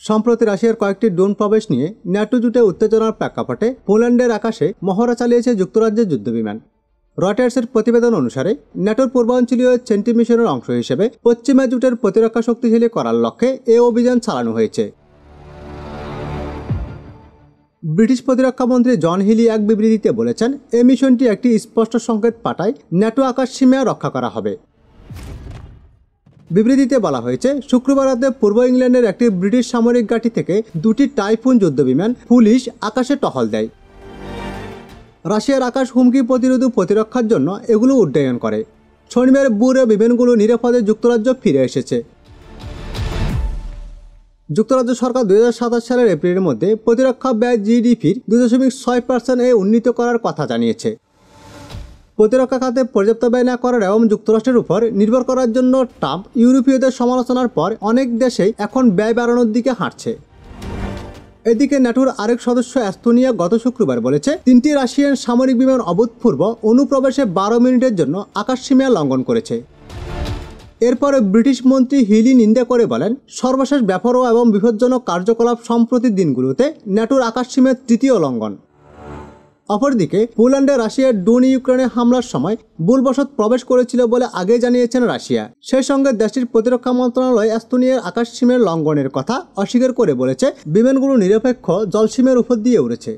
সম্প্রতি রাশিয়ার কয়েকটি ড্রোন প্রবেশ নিয়ে ন্যাটো জোটে উত্তেজনার প্রেক্ষাপটে পোল্যান্ডের আকাশে মহড়া চালিয়েছে যুক্তরাজ্যের যুদ্ধবিমান। রয়টার্সের প্রতিবেদন অনুসারে ন্যাটোর পূর্বাঞ্চলীয় চেন্টি মিশনের অংশ হিসেবে পশ্চিমা জোটের প্রতিরক্ষা শক্তিশালী করার লক্ষ্যে এ অভিযান চালানো হয়েছে। ব্রিটিশ প্রতিরক্ষামন্ত্রী জন হিলি এক বিবৃতিতে বলেছেন, এই মিশনটি একটি স্পষ্ট সংকেত পাঠায় ন্যাটো আকাশ সীমা রক্ষা করা হবে। বিবৃতিতে বলা হয়েছে, শুক্রবার রাতে পূর্ব ইংল্যান্ডের একটি ব্রিটিশ সামরিক ঘাঁটি থেকে দুটি টাইফুন যুদ্ধবিমান পুলিশ আকাশে টহল দেয়। রাশিয়ার আকাশ হুমকি প্রতিরোধ প্রতিরক্ষার জন্য এগুলো উড্ডয়ন করে। শনিবার বুড়ে বিমানগুলো নিরাপদে যুক্তরাজ্য ফিরে এসেছে। যুক্তরাজ্য সরকার 2027 সালের এপ্রিলের মধ্যে প্রতিরক্ষা ব্যয় জিডিপির 2.6% উন্নীত করার কথা জানিয়েছে। প্রতিরক্ষা খাতে পর্যাপ্ত ব্যয় না করার এবং যুক্তরাষ্ট্রের উপর নির্ভর করার জন্য ট্রাম্প ইউরোপীয়দের সমালোচনার পর অনেক দেশেই এখন ব্যয় বাড়ানোর দিকে হাঁটছে। এদিকে ন্যাটোর আরেক সদস্য এস্তোনিয়া গত শুক্রবার বলেছে, 3টি রাশিয়ান সামরিক বিমান অভূতপূর্ব অনুপ্রবেশে 12 মিনিটের জন্য আকাশসীমা লঙ্ঘন করেছে। এরপরে ব্রিটিশ মন্ত্রী হিলি নিন্দা করে বলেন, সর্বশেষ বেপরোয়া এবং বিপজ্জনক কার্যকলাপ সম্প্রতি দিনগুলোতে ন্যাটোর আকাশসীমার তৃতীয় লঙ্ঘন। অপরদিকে পোল্যান্ডে রাশিয়ার ড্রোন ইউক্রেনে হামলার সময় ভুলবশত প্রবেশ করেছিল বলে আগে জানিয়েছেন রাশিয়া। সেই সঙ্গে দেশটির প্রতিরক্ষা মন্ত্রণালয় এস্তোনিয়ার আকাশসীমার লঙ্ঘনের কথা অস্বীকার করে বলেছে, বিমানগুলো নিরপেক্ষ জলসীমার উপর দিয়ে উড়েছে।